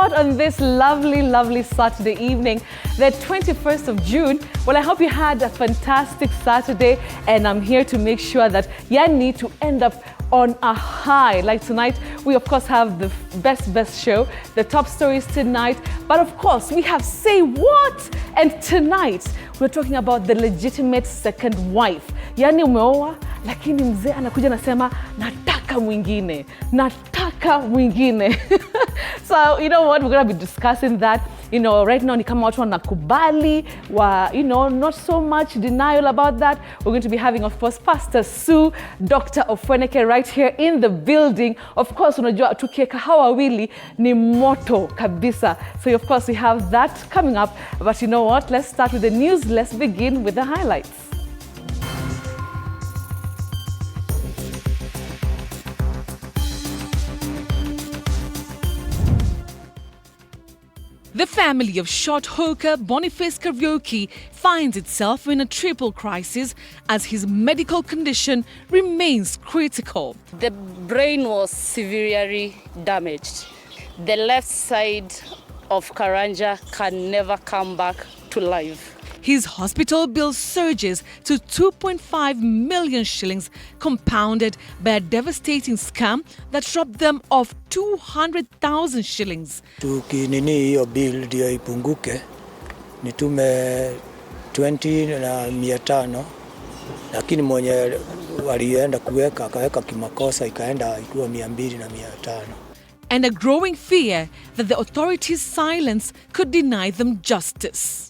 what, on this lovely Saturday evening, the 21st of June, well, I hope you had a fantastic Saturday, and I'm here to make sure that you need to end up on a high. Like tonight, we of course have the best show, the top stories tonight, but of course we have Say What? And tonight, we're talking about the legitimate second wife. Yani umeoa, lakini mzee anakuja nasema, nataka mwingine. So, you know what, we're going to be discussing that. You know, right now, ni kama watu wanakubali, you know, not so much denial about that. We're going to be having, of course, Pastor Sue, Dr. Ofweneke right here in the building. Of course, unajua tukieka hawa wawili ni moto kabisa. So, of course, we have that coming up. But you know what? Let's start with the news. Let's begin with the highlights. The family of shot hawker Boniface Kariuki finds itself in a triple crisis as his medical condition remains critical. The brain was severely damaged. The left side of Karanja can never come back to life. His hospital bill surges to 2.5 million shillings, compounded by a devastating scam that robbed them of 200,000 shillings. Tukinini hiyo bill ndio ipunguke, nitume 20 na 500, lakini mwenye walienda kuweka akaweka kimakosa ikaenda ikiwa 200 na 500. And a growing fear that the authorities' silence could deny them justice.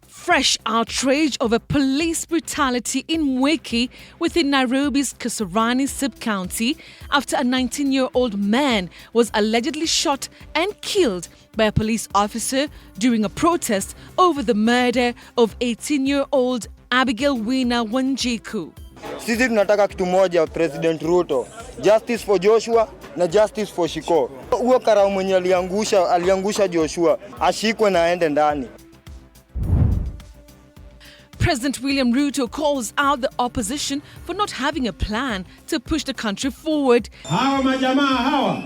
Fresh outrage over police brutality in Mwiki within Nairobi's Kasarani sub-county after a 19-year-old man was allegedly shot and killed by a police officer during a protest over the murder of 18-year-old Abigail Wina Wanjiku. Sisi tunataka kitu moja, President Ruto, justice for Joshua na justice for Shiko. Huyo karao mwenye aliangusha Joshua ashikwe na aende ndani. President William Ruto calls out the opposition for not having a plan to push the country forward. Hawa majamaa hawa,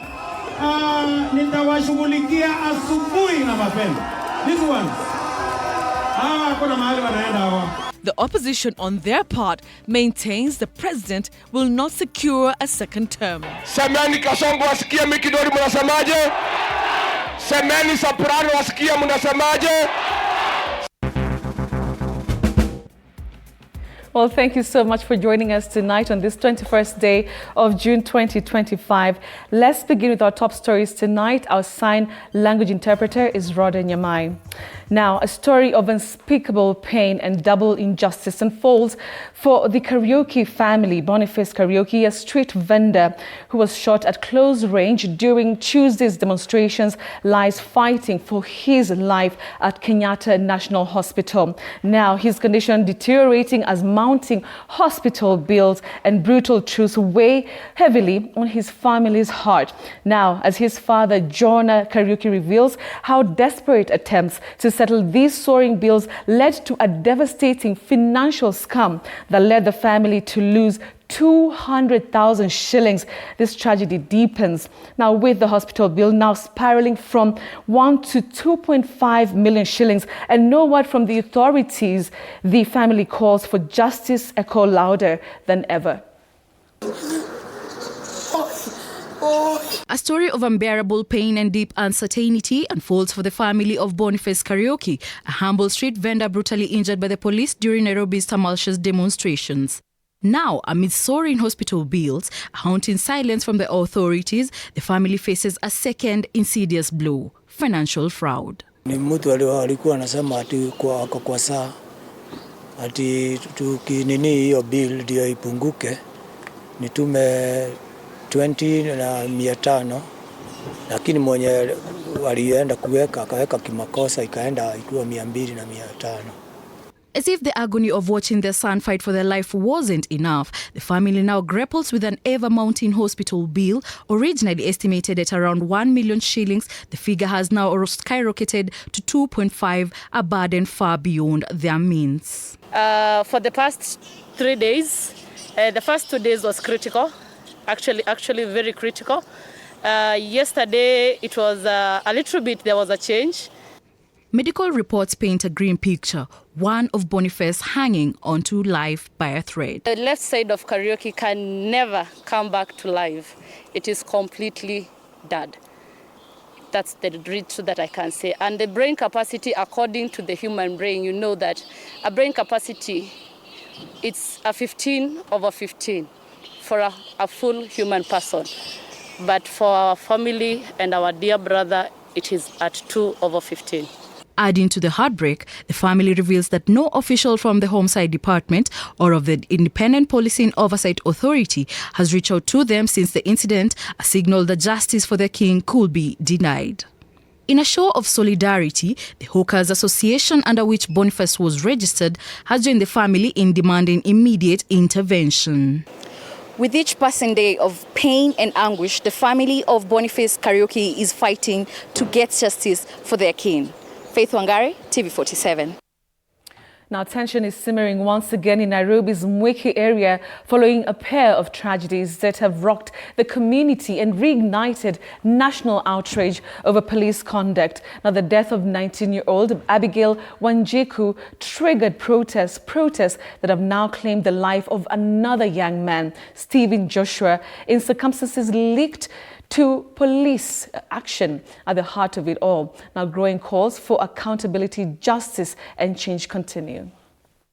nitawashughulikia asubuhi na mapema. These ones, hawa kuna mahali wanaenda hawa. The opposition, on their part, maintains the president will not secure a second term. Semeni Kasongo wasikia Mikidori munasemaje? Semeni Soprano wasikia munasemaje? Well, thank you so much for joining us tonight on this 21st day of June 2025. Let's begin with our top stories tonight. Our sign language interpreter is Rhoda Nyamai. Now, a story of unspeakable pain and double injustice unfolds for the Kariuki family. Boniface Kariuki, a street vendor who was shot at close range during Tuesday's demonstrations, lies fighting for his life at Kenyatta National Hospital. Now, his condition deteriorating as mounting hospital bills and brutal truths weigh heavily on his family's heart. Now, as his father, Jonah Kariuki, reveals how desperate attempts to settle these soaring bills led to a devastating financial scam that led the family to lose 200,000 shillings. This tragedy deepens now with the hospital bill now spiraling from 1 to 2.5 million shillings and no word from the authorities. The family calls for justice echo louder than ever. A story of unbearable pain and deep uncertainty unfolds for the family of Boniface Kariuki, a humble street vendor brutally injured by the police during Nairobi's tumultuous demonstrations. Now, amid soaring hospital bills, a haunting silence from the authorities, the family faces a second insidious blow: financial fraud. Ni mtu alikuwa anasema ati kwa saa ati tukinini hiyo bill ndio ipunguke, nitume 20 na 500, lakini mwenye walienda kuweka akaweka kimakosa ikaenda ikiwa 200 na 500. As if the agony of watching their son fight for their life wasn't enough, the family now grapples with an ever-mounting hospital bill, originally estimated at around 1 million shillings. The figure has now skyrocketed to 2.5, a burden far beyond their means. For the past 3 days, the first 2 days was critical, actually very critical. Yesterday, it was a little bit, there was a change. Medical reports paint a grim picture, one of Boniface hanging onto life by a thread. The left side of Kariuki can never come back to life. It is completely dead. That's the truth that I can say. And the brain capacity, according to the human brain, you know that a brain capacity, it's a 15/15 for a full human person. But for our family and our dear brother, it is at 2/15. Adding to the heartbreak, the family reveals that no official from the Homicide Department or of the Independent Policing Oversight Authority has reached out to them since the incident, a signal that justice for their king could be denied. In a show of solidarity, the Hawkers Association, under which Boniface was registered, has joined the family in demanding immediate intervention. With each passing day of pain and anguish, the family of Boniface Kariuki is fighting to get justice for their king. Faith Wangari, TV47. Now, tension is simmering once again in Nairobi's Mwiki area following a pair of tragedies that have rocked the community and reignited national outrage over police conduct. Now, the death of 19-year-old Abigail Wanjiku triggered protests that have now claimed the life of another young man, Stephen Joshua, in circumstances linked to police action at the heart of it all. Now, growing calls for accountability, justice and change continue.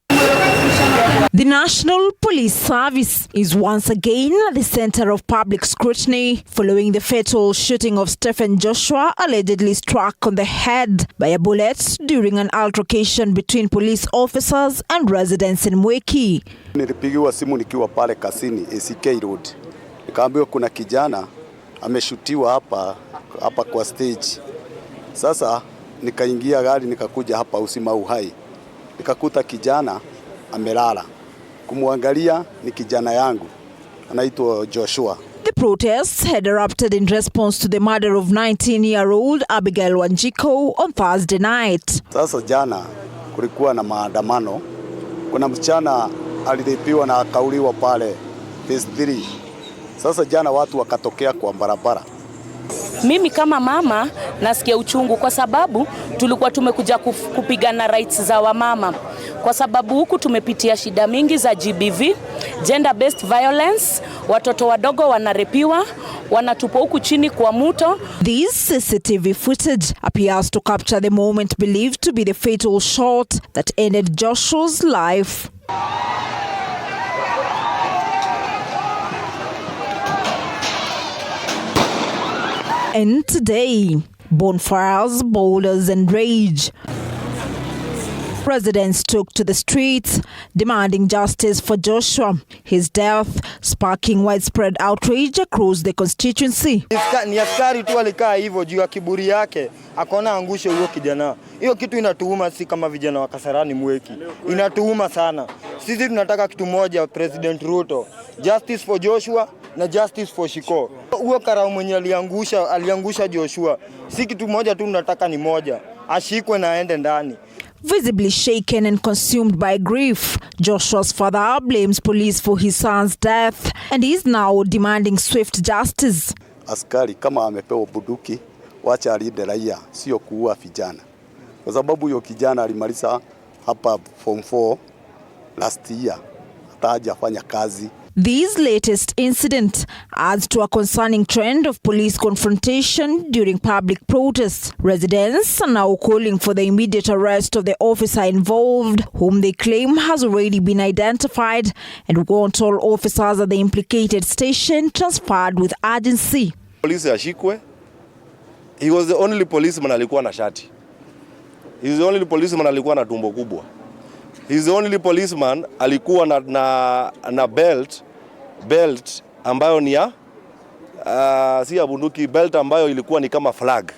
The National Police Service is once again at the center of public scrutiny following the fatal shooting of Stephen Joshua, allegedly struck on the head by a bullet during an altercation between police officers and residents in Mwiki. Nilipigiwa simu nikiwa pale kasini ACK Road. Nikaambiwa kuna kijana ameshutiwa hapa kwa stage. Sasa nikaingia gari nikakuja hapa Usima Uhai. Nikakuta kijana amelala. Kumwangalia ni kijana yangu. Anaitwa Joshua. The protests had erupted in response to the murder of 19-year-old Abigail Wanjiku on Thursday night. Sasa jana kulikuwa na maandamano. Kuna msichana alidhibiwa na akauliwa pale phase 3. Sasa jana watu wakatokea kwa barabara. Mimi kama mama nasikia uchungu kwa sababu tulikuwa tumekuja kupigana rights za wamama. Kwa sababu huku tumepitia shida mingi za GBV, gender based violence, watoto wadogo wanarepiwa, wanatupwa huku chini kwa mto. This CCTV footage appears to capture the moment believed to be the fatal shot that ended Joshua's life. And today, bonfires, boulders and rage. Residents took to the streets demanding justice for Joshua. His death sparking widespread outrage across the constituency. Ni askari tu alikaa hivyo juu ya kiburi yake, akaona angushe huyo kijana. Hiyo kitu inatuuma sisi kama vijana wa Kasarani Mwiki. Inatuuma sana. Sisi tunataka kitu moja, President Ruto. Justice for Joshua na justice for Shiko. Huyo karao mwenye aliangusha Joshua. Si kitu moja tu tunataka ni moja. Ashikwe na aende ndani. Visibly shaken and consumed by grief, Joshua's father blames police for his son's death and is now demanding swift justice. Askari kama amepewa bunduki, wacha alinde raia, sio kuua vijana. Kwa sababu huyo kijana alimaliza hapa form 4 last year, hata hajafanya kazi. This latest incident adds to a concerning trend of police confrontation during public protests. Residents are now calling for the immediate arrest of the officer involved, whom they claim has already been identified, and want all officers at the implicated station transferred with urgency. Police ashikwe. He was the only policeman alikuwa na shati. He is the only policeman alikuwa na tumbo kubwa. He is the only policeman alikuwa na belt ambayo ni ya si ya bunduki, belt ambayo ilikuwa ni kama flag.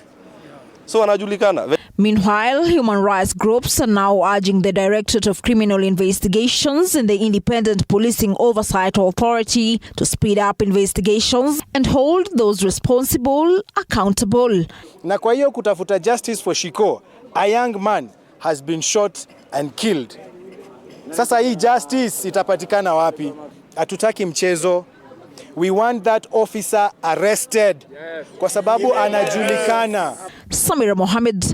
So anajulikana. Meanwhile, human rights groups are now urging the Directorate of Criminal Investigations and the Independent Policing Oversight Authority to speed up investigations and hold those responsible accountable. Na kwa hiyo kutafuta justice for Shiko, a young man has been shot and killed. Sasa hii justice itapatikana wapi? Hatutaki mchezo, We want that officer arrested. Kwa sababu anajulikana. Samira Mohammed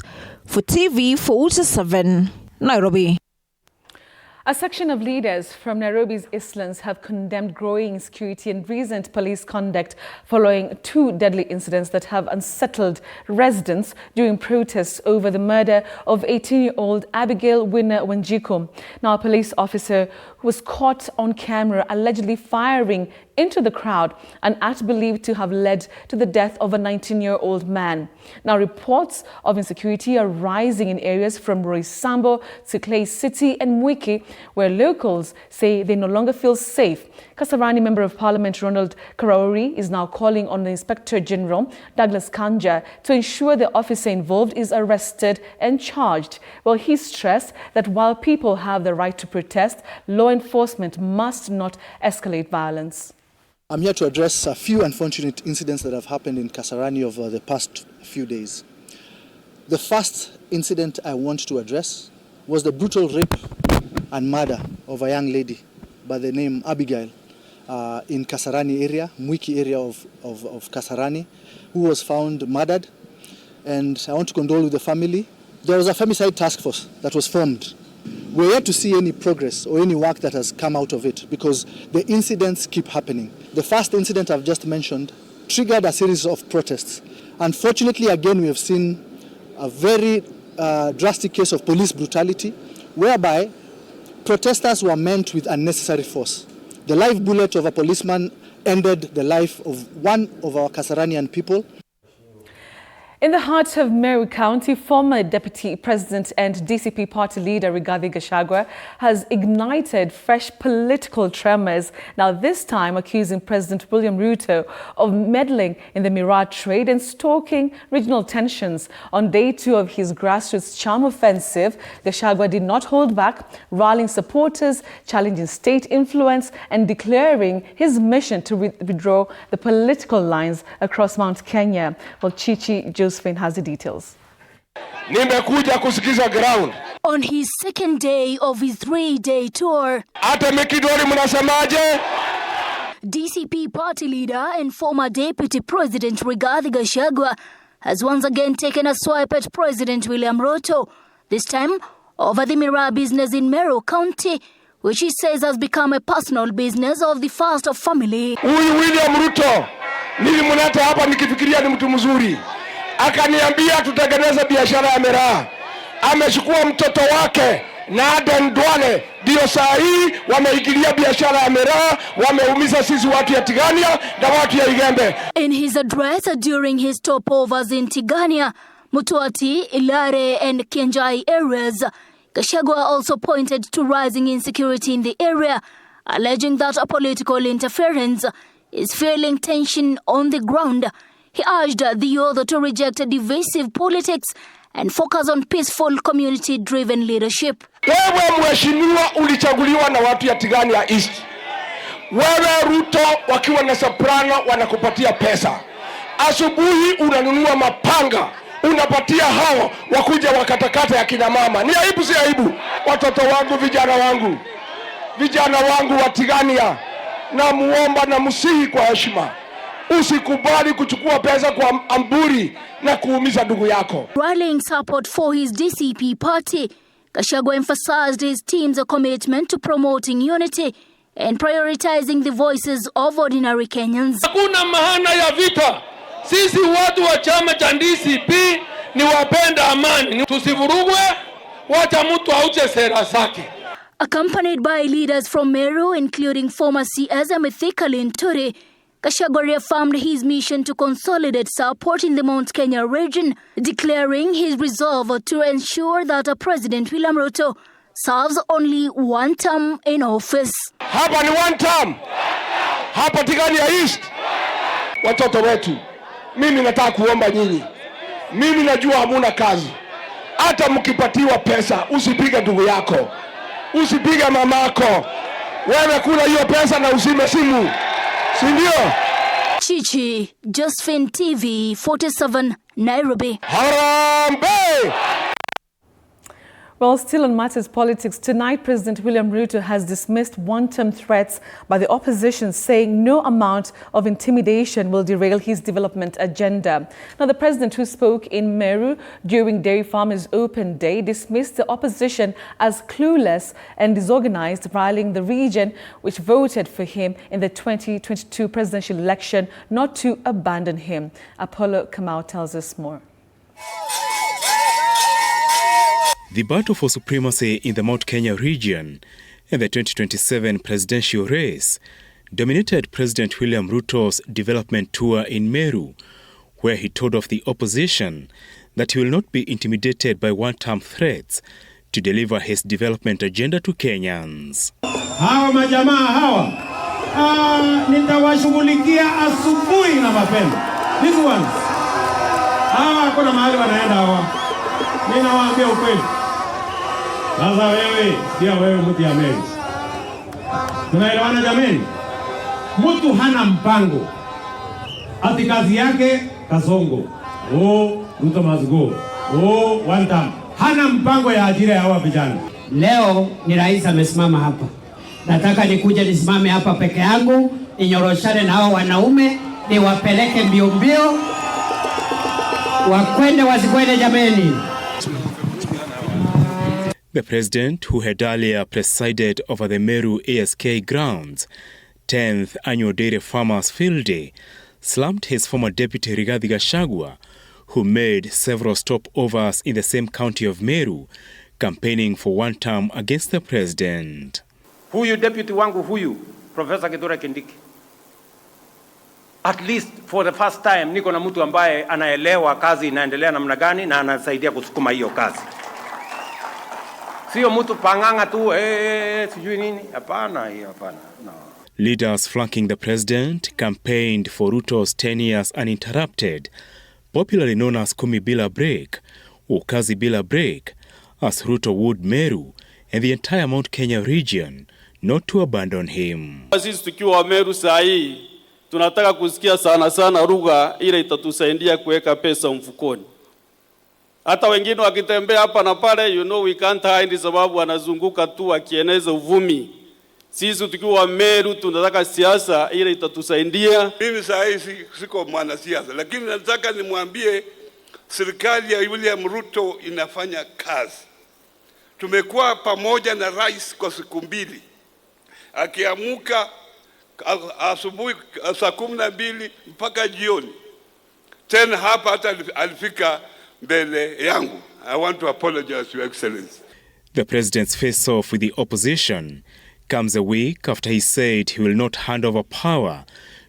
for TV47, Nairobi. A section of leaders from Nairobi's Eastlands have condemned growing insecurity and recent police conduct following 2 deadly incidents that have unsettled residents during protests over the murder of 18-year-old Abigail Winner Wanjiku. Now, a police officer was caught on camera allegedly firing into the crowd, an act believed to have led to the death of a 19-year-old man. Now, reports of insecurity are rising in areas from Roysambo to Clay City and Mwiki, where locals say they no longer feel safe. Kasarani Member of Parliament Ronald Kariuki is now calling on the Inspector General, Douglas Kanja, to ensure the officer involved is arrested and charged. Well, he stressed that while people have the right to protest, law enforcement must not escalate violence. I'm here to address a few unfortunate incidents that have happened in Kasarani over the past few days. The first incident I want to address was the brutal rape and murder of a young lady by the name Abigail in Kasarani area, Mwiki area of Kasarani, who was found murdered. And I want to condole with the family. There was a femicide task force that was formed. We're yet to see any progress or any work that has come out of it because the incidents keep happening. The first incident I've just mentioned triggered a series of protests. Unfortunately, again, we have seen a very drastic case of police brutality, whereby protesters were met with unnecessary force. The live bullet of a policeman ended the life of one of our Kasaranian people. In the heart of Meru County, former Deputy President and DCP party leader Rigathi Gachagua has ignited fresh political tremors, now this time accusing President William Ruto of meddling in the miraa trade and stoking regional tensions. On day 2 of his grassroots charm offensive, Gachagua did not hold back, rallying supporters, challenging state influence and declaring his mission to withdraw the political lines across Mount Kenya. Well, Chichi Josephine has the details. Nimekuja kusikiza ground. On his second day of his 3-day tour, Ata Mikidori mnasemaje? DCP party leader and former Deputy President Rigathi Gachagua has once again taken a swipe at President William Ruto, this time over the miraa business in Meru County, which he says has become a personal business of the first of family. Huyu William Ruto nilimleta hapa nikifikiria ni mtu mzuri. Akaniambia tutengeneze biashara ya miraa. Amechukua mtoto wake na Aden Duale, ndio saa hii wameingilia biashara ya miraa, wameumiza sisi watu ya Tigania na watu ya Igembe. In his address during his stopovers in Tigania, Mutuati, Ilare and Kienjai areas, Gachagua also pointed to rising insecurity in the area, alleging that a political interference is fueling tension on the ground. He urged the youth to reject divisive politics and focus on peaceful community-driven leadership. Wewe mheshimiwa ulichaguliwa na watu ya Tigania East. Wewe Ruto wakiwa na soprano wanakupatia pesa. Asubuhi unanunua mapanga, unapatia hao wakuja wakatakata ya kina mama. Ni aibu si aibu? Watoto wangu, vijana wangu wa Tigania, na muomba na musihi kwa heshima, usikubali kuchukua pesa kwa amburi na kuumiza ndugu yako. Rallying support for his DCP party, Gachagua emphasized his team's commitment to promoting unity and prioritizing the voices of ordinary Kenyans. Hakuna maana ya vita. Sisi watu wa chama cha DCP ni wapenda amani. Tusivurugwe, wacha mtu auche sera zake. Accompanied by leaders from Meru, including former CS Mithika Linturi, Gachagua reaffirmed his mission to consolidate support in the Mount Kenya region, declaring his resolve to ensure that President William Ruto serves only one term in office. Hapa ni one term. Hapa Tigania East. Watoto wetu, mimi nataka kuomba nyinyi. Mimi najua hamuna kazi. Hata mkipatiwa pesa, usipige ndugu yako. Usipige mamako. Wewe kula hiyo pesa na usime simu. Sindio? Chichi Josephine, TV47, Nairobi. Harambe! Well, still on matters politics, tonight President William Ruto has dismissed one-term threats by the opposition, saying no amount of intimidation will derail his development agenda. Now, the president, who spoke in Meru during Dairy Farmers Open Day, dismissed the opposition as clueless and disorganized, riling the region, which voted for him in the 2022 presidential election, not to abandon him. Apollo Kamau tells us more. The battle for supremacy in the Mount Kenya region and the 2027 presidential race dominated President William Ruto's development tour in Meru, where he told off the opposition that he will not be intimidated by one-term threats to deliver his development agenda to Kenyans. Hawa majamaa hawa nitawashughulikia asubuhi na mapema. These ones hawa kuna mahali wanaenda hawa. Mimi nawaambia ukweli. Sasa wewe mtu ya Meru. Tunaelewana jameni? Mtu hana mpango. Ati kazi yake kasongo. Ruto must go. One time. Hana mpango ya ajira ya hawa vijana. Leo ni rais amesimama hapa. Nataka nikuje nisimame hapa peke yangu, ninyoroshane na hao wanaume, niwapeleke mbio mbio. Wakwende wasikwende jameni. The president, who had earlier presided over the Meru ASK grounds, 10th annual Dairy Farmers Field Day, slumped his former deputy Rigathi Gachagua, who made several stopovers in the same county of Meru, campaigning for one term against the president. Huyu deputy wangu huyu, Professor Kithure Kindiki. At least for the first time, niko na mtu ambaye anaelewa kazi inaendelea namna gani na anasaidia kusukuma hiyo kazi. Sio mtu panganga tu sijui nini. Hapana, hiyo hapana. No. Leaders flanking the president campaigned for Ruto's 10 years uninterrupted, popularly known as Kumi Bila Break or Kazi Bila Break, as Ruto would Meru and the entire Mount Kenya region not to abandon him. Sisi tukiwa Meru saa hii tunataka kusikia sana lugha ile itatusaidia kuweka pesa mfukoni. Hata wengine wakitembea hapa na pale, we can't hide, sababu wanazunguka tu akieneza uvumi. Sisi tukiwa Meru tunataka siasa ile itatusaidia. Mimi saa hii siko mwanasiasa, lakini nataka nimwambie serikali ya William Ruto inafanya kazi. Tumekuwa pamoja na rais kwa siku mbili. Akiamuka asubuhi saa 12 mpaka jioni. Tena hapa hata alifika mbele yangu. I want to apologize, Your Excellency. The president's face-off with the opposition comes a week after he said he will not hand over power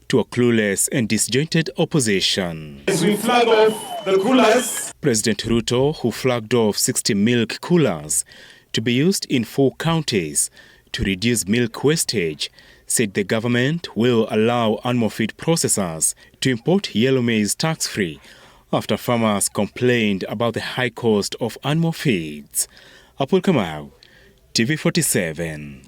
to a clueless and disjointed opposition. As we flag off the coolers. President Ruto, who flagged off 60 milk coolers to be used in 4 counties to reduce milk wastage, said the government will allow animal feed processors to import yellow maize tax-free after farmers complained about the high cost of animal feeds. Apol Kamau, TV47.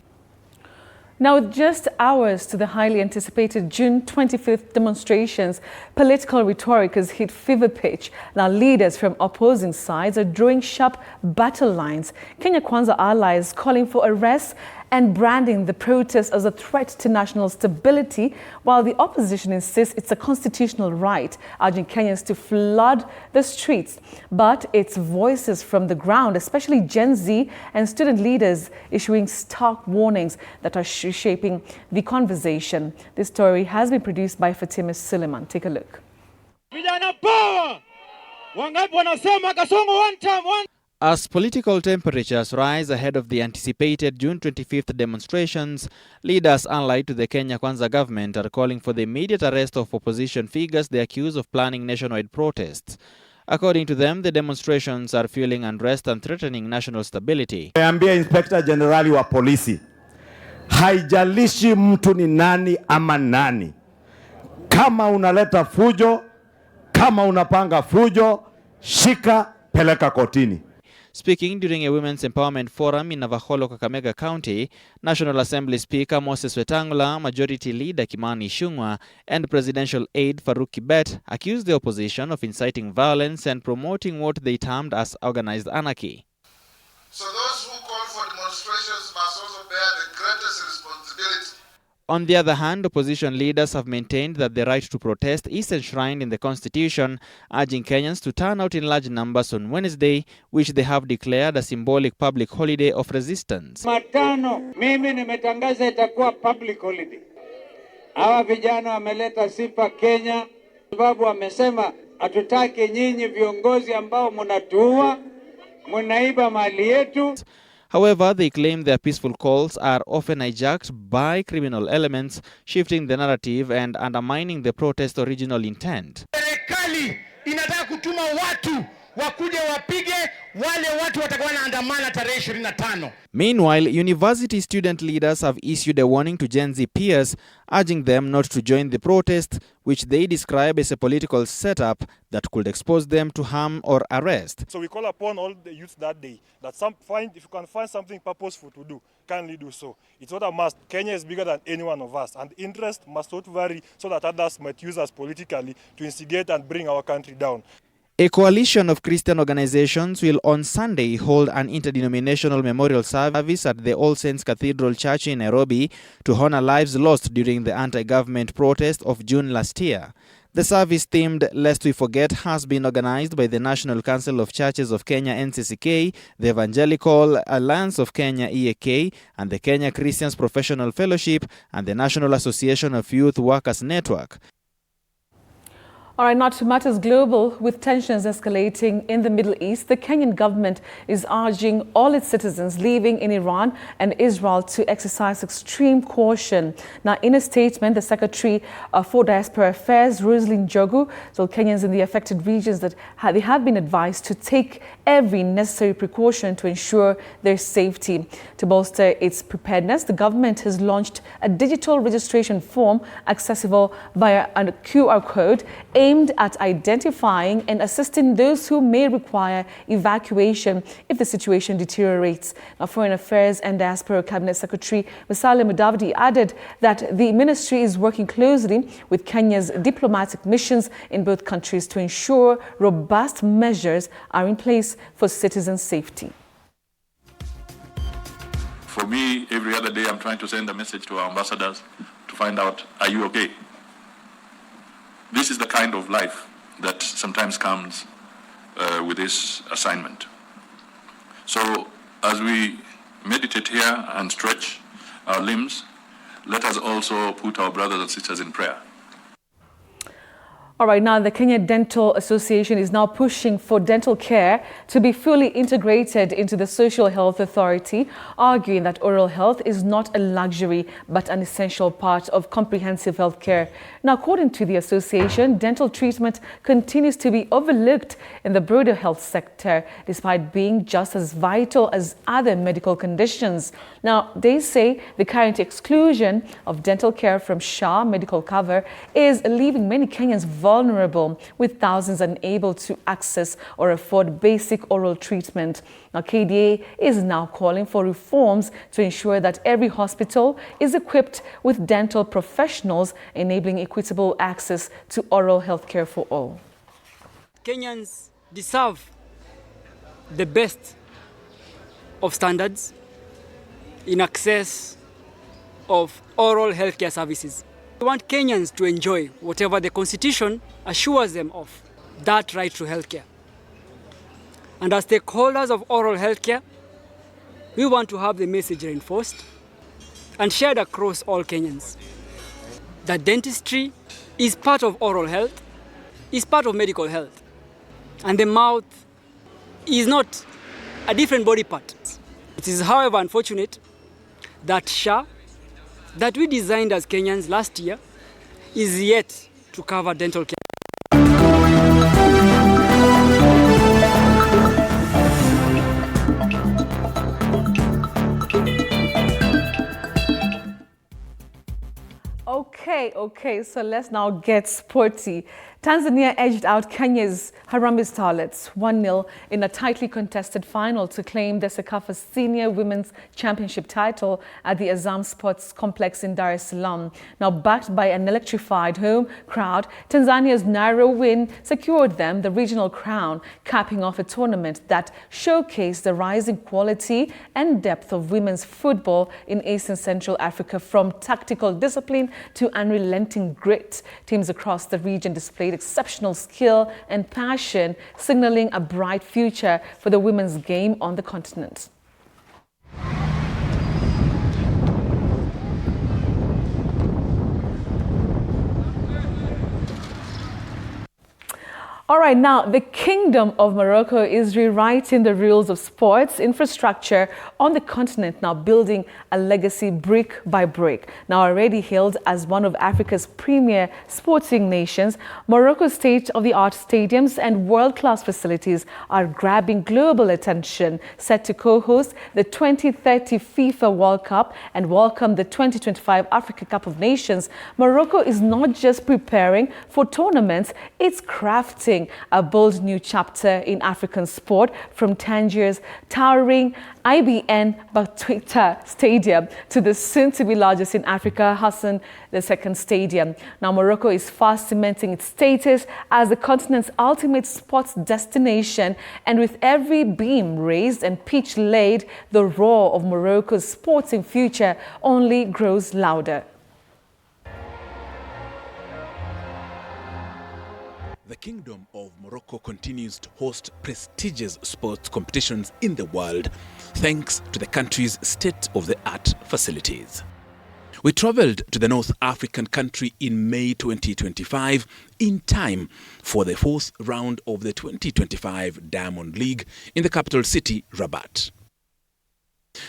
Now, with just hours to the highly anticipated June 25th demonstrations, political rhetoric has hit fever pitch. Now, leaders from opposing sides are drawing sharp battle lines. Kenya Kwanza allies calling for arrests and branding the protest as a threat to national stability, while the opposition insists it's a constitutional right, urging Kenyans to flood the streets. But it's voices from the ground, especially Gen Z and student leaders, issuing stark warnings that are shaping the conversation. This story has been produced by Fatima Suleiman. Take a look. As political temperatures rise ahead of the anticipated June 25th demonstrations, leaders allied to the Kenya Kwanza government are calling for the immediate arrest of opposition figures they accuse of planning nationwide protests. According to them, the demonstrations are fueling unrest and threatening national stability. Niambia Inspector Generali wa polisi, haijalishi mtu ni nani ama nani. Kama unaleta fujo, kama unapanga fujo, shika, peleka kotini. Speaking during a women's empowerment forum in Navakholo, Kakamega County, National Assembly Speaker Moses Wetangula, Majority Leader Kimani Ichung'wah, and Presidential Aide Kariuki accused the opposition of inciting violence and promoting what they termed as organized anarchy. So those who call for demonstrations must also bear the greatest responsibility. On the other hand, opposition leaders have maintained that the right to protest is enshrined in the Constitution, urging Kenyans to turn out in large numbers on Wednesday, which they have declared a symbolic public holiday of resistance. Matano, mimi nimetangaza itakuwa public holiday. Hawa vijana wameleta sifa Kenya, sababu wamesema hatutaki nyinyi viongozi ambao mnatuua, mnaiba mali yetu. However, they claim their peaceful calls are often hijacked by criminal elements, shifting the narrative and undermining the protest's original intent. Serikali inataka kutuma watu wakuje wapige wale watu watakuwa wanaandamana tarehe 25. Meanwhile, university student leaders have issued a warning to Gen Z peers, urging them not to join the protest, which they describe as a political setup that could expose them to harm or arrest. So we call upon all the youth that day that if you can find something purposeful to do, kindly do so. It's not a must. Kenya is bigger than any one of us, and interest must not vary so that others might use us politically to instigate and bring our country down. A coalition of Christian organizations will on Sunday hold an interdenominational memorial service at the All Saints Cathedral Church in Nairobi to honor lives lost during the anti-government protest of June last year. The service themed Lest We Forget has been organized by the National Council of Churches of Kenya NCCK, the Evangelical Alliance of Kenya EAK, and the Kenya Christians Professional Fellowship and the National Association of Youth Workers Network. All right, now to matters global. With tensions escalating in the Middle East, the Kenyan government is urging all its citizens living in Iran and Israel to exercise extreme caution. Now, in a statement, the Secretary for Diaspora Affairs, Rosalyn Jogu, told Kenyans in the affected regions that they have been advised to take every necessary precaution to ensure their safety. To bolster its preparedness, the government has launched a digital registration form accessible via a QR code aimed at identifying and assisting those who may require evacuation if the situation deteriorates. Now, Foreign Affairs and Diaspora Cabinet Secretary Musalia Mudavadi added that the ministry is working closely with Kenya's diplomatic missions in both countries to ensure robust measures are in place for citizen safety. For me, every other day I'm trying to send a message to our ambassadors to find out, are you okay? This is the kind of life that sometimes comes with this assignment. So as we meditate here and stretch our limbs, let us also put our brothers and sisters in prayer. All right, now the Kenya Dental Association is now pushing for dental care to be fully integrated into the Social Health Authority, arguing that oral health is not a luxury but an essential part of comprehensive health care. Now, according to the association, dental treatment continues to be overlooked in the broader health sector, despite being just as vital as other medical conditions. Now, they say the current exclusion of dental care from SHA medical cover is leaving many Kenyans vulnerable, with thousands unable to access or afford basic oral treatment. Now, KDA is now calling for reforms to ensure that every hospital is equipped with dental professionals, enabling equitable access to oral health care for all. Kenyans deserve the best of standards in access of oral healthcare services. We want Kenyans to enjoy whatever the Constitution assures them of, that right to healthcare. And as stakeholders of oral healthcare, we want to have the message reinforced and shared across all Kenyans that dentistry is part of oral health, is part of medical health, and the mouth is not a different body part. It is, however, unfortunate that SHA, that we designed as Kenyans last year, is yet to cover dental care. Okay, so let's now get sporty. Tanzania edged out Kenya's Harambee Starlets 1-0 in a tightly contested final to claim the CECAFA Senior Women's Championship title at the Azam Sports Complex in Dar es Salaam. Now backed by an electrified home crowd, Tanzania's narrow win secured them the regional crown, capping off a tournament that showcased the rising quality and depth of women's football in East and Central Africa. From tactical discipline to unrelenting grit, teams across the region displayed exceptional skill and passion, signaling a bright future for the women's game on the continent. All right, now the Kingdom of Morocco is rewriting the rules of sports infrastructure on the continent, now building a legacy brick by brick. Now already hailed as one of Africa's premier sporting nations, Morocco's state-of-the-art stadiums and world-class facilities are grabbing global attention, set to co-host the 2030 FIFA World Cup and welcome the 2025 Africa Cup of Nations. Morocco is not just preparing for tournaments, it's crafting a bold new chapter in African sport, from Tangiers towering IBN Bouteflika Stadium to the soon-to-be largest in Africa, Hassan II Stadium. Now, Morocco is fast cementing its status as the continent's ultimate sports destination, and with every beam raised and pitch laid, the roar of Morocco's sporting future only grows louder. The Kingdom of Morocco continues to host prestigious sports competitions in the world, thanks to the country's state-of-the-art facilities. We traveled to the North African country in May 2025 in time for the fourth round of the 2025 Diamond League in the capital city, Rabat.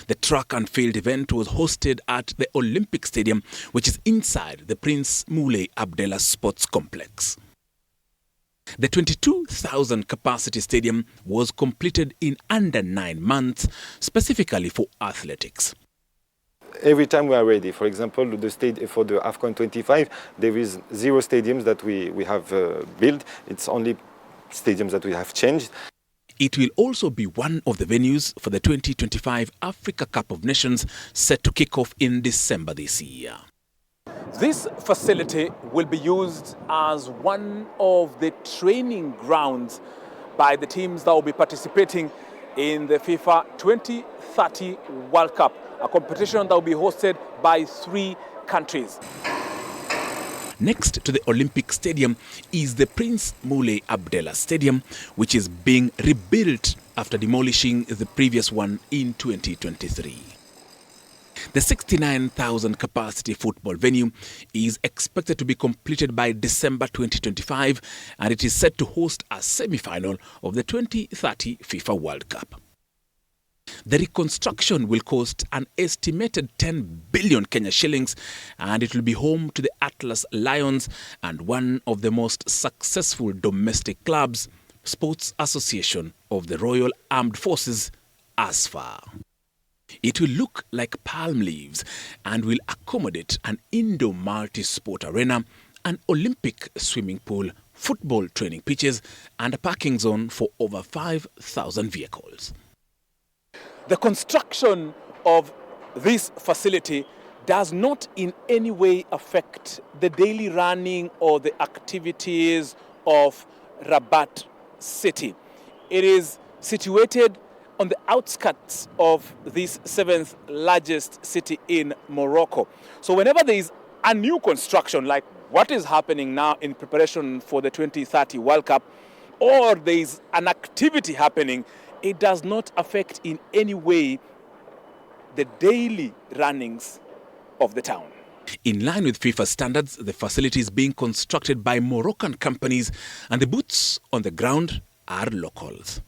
The track and field event was hosted at the Olympic Stadium, which is inside the Prince Moulay Abdallah Sports Complex. The 22,000 capacity stadium was completed in under 9 months, specifically for athletics. Every time we are ready, for example, for the AFCON 25, there is 0 stadiums that we have built. It's only stadiums that we have changed. It will also be one of the venues for the 2025 Africa Cup of Nations, set to kick off in December this year. This facility will be used as one of the training grounds by the teams that will be participating in the FIFA 2030 World Cup, a competition that will be hosted by 3 countries. Next to the Olympic Stadium is the Prince Moulay Abdallah Stadium, which is being rebuilt after demolishing the previous one in 2023. The 69,000 capacity football venue is expected to be completed by December 2025, and it is set to host a semi-final of the 2030 FIFA World Cup. The reconstruction will cost an estimated 10 billion Kenya shillings, and it will be home to the Atlas Lions and one of the most successful domestic clubs, Sports Association of the Royal Armed Forces, ASFA. It will look like palm leaves and will accommodate an indoor multi-sport arena, an Olympic swimming pool, football training pitches, and a parking zone for over 5,000 vehicles. The construction of this facility does not in any way affect the daily running or the activities of Rabat City. It is situated on the outskirts of this 7th largest city in Morocco. So whenever there is a new construction, like what is happening now in preparation for the 2030 World Cup, or there is an activity happening, it does not affect in any way the daily runnings of the town. In line with FIFA standards, the facility is being constructed by Moroccan companies, and the boots on the ground are locals.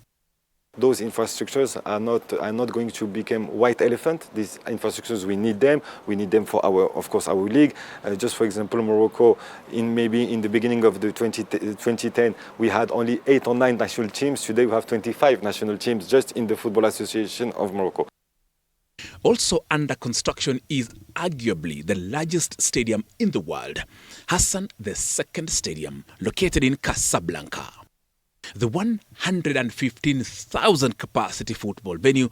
Those infrastructures are not going to become white elephant. These infrastructures, we need them. We need them for of course, our league. Just for example, Morocco, maybe in the beginning of the 2010, we had only 8 or 9 national teams. Today we have 25 national teams just in the Football Association of Morocco. Also under construction is arguably the largest stadium in the world, Hassan II Stadium, located in Casablanca. The 115,000 capacity football venue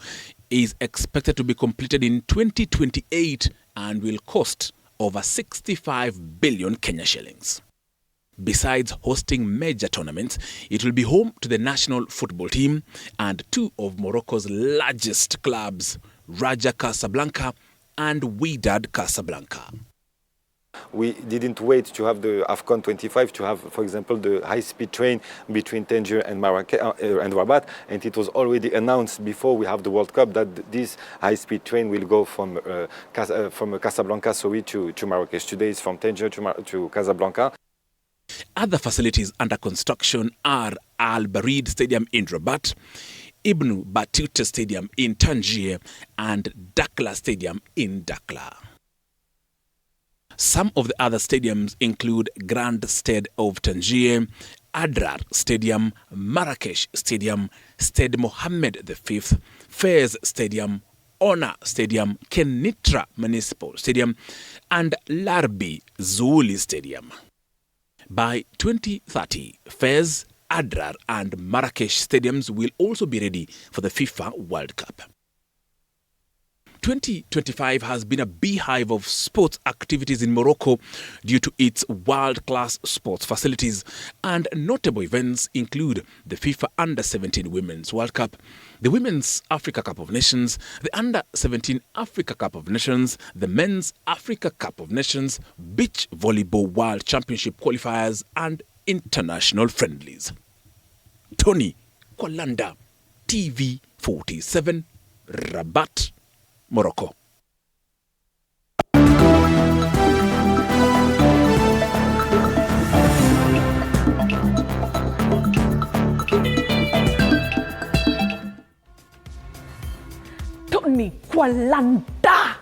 is expected to be completed in 2028 and will cost over 65 billion Kenya shillings. Besides hosting major tournaments, it will be home to the national football team and two of Morocco's largest clubs, Raja Casablanca and Wydad Casablanca. We didn't wait to have the AFCON 25 to have, for example, the high-speed train between Tangier and Rabat, and it was already announced before we have the World Cup that this high-speed train will go from Casablanca, sorry, to Marrakesh. Today it's from Tangier to Casablanca. Other facilities under construction are Al Barid Stadium in Rabat, Ibn Battuta Stadium in Tangier, and Dakhla Stadium in Dakhla. Some of the other stadiums include Grand Stade of Tangier, Adrar Stadium, Marrakesh Stadium, Stade Mohammed V, Fez Stadium, Ona Stadium, Kenitra Municipal Stadium, and Larbi Zouli Stadium. By 2030, Fez, Adrar and Marrakesh stadiums will also be ready for the FIFA World Cup. 2025 has been a beehive of sports activities in Morocco due to its world-class sports facilities, and notable events include the FIFA Under-17 Women's World Cup, the Women's Africa Cup of Nations, the Under-17 Africa Cup of Nations, the Men's Africa Cup of Nations, Beach Volleyball World Championship qualifiers, and international friendlies. Tony Kwalanda, TV47, Rabat, Morocco. Tony Kwalanda.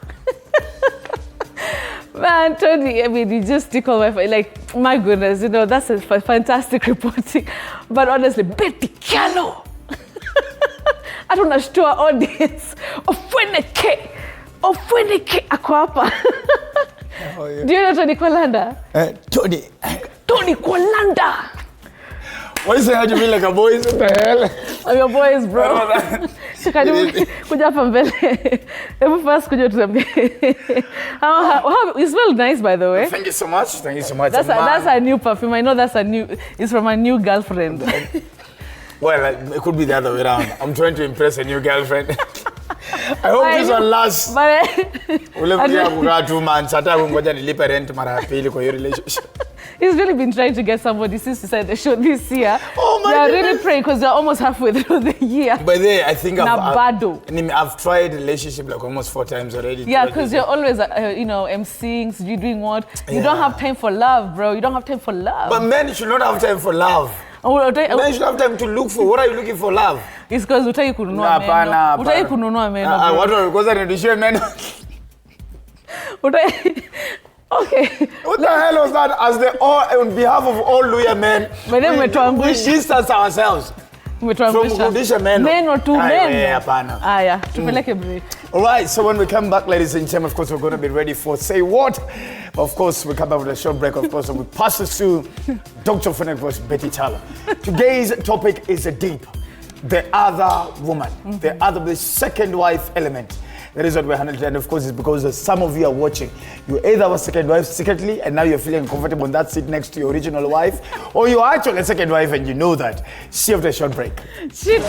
Man, Tony, I mean, you just tickle my face. Like, my goodness, you know, that's a fantastic reporting. But honestly, Betty Kyallo. I don't know, to our audience. Ofweneke ako hapa. Do you know Tony Kwalanda? Tony Kwalanda. Why you say how you feel like a boys? What the hell? I'm your boys, bro. Kuja hapa mbele. Hebu first kuja tuambie. You smell nice, by the way. Thank you so much. Thank you so much. That's a new perfume. I know it's from a new girlfriend. Well, it could be the other way around. I'm trying to impress a new girlfriend. I hope this one lasts. Ule 2 months. Hata ngoja nilipe rent mara ya pili kwa hiyo relationship. He's really been trying to get somebody since he started the show this year. Oh my God. They're really praying because they're almost halfway through the year. But then I think I've tried relationship like almost 4 times already. Yeah, because you're always, emceeing, so you're doing what? Yeah. You don't have time for love, bro. You don't have time for love. But men should not have time for love. Men should have time to look for. What are you looking for, love? It's because utai kununua meno. Utai kununua meno. What are because I need meno? Okay. What the hell was that? On behalf of all loyal men, we distance ourselves from kurudisha meno. Meno tu meno. Hapana. Tupeleke break. All right, so when we come back, ladies and gentlemen, of course, we're going to be ready for Say What? Of course, we come back with a short break, of course, and we pass this to Dr. Fenek vs. Betty Kyallo. Today's topic is deep. The other woman, the second wife element. That is what we're handling, and of course it's because some of you are watching. You either have a second wife secretly and now you're feeling comfortable on that seat next to your original wife, or you're actually a second wife and you know that. See you after a short break. Shit.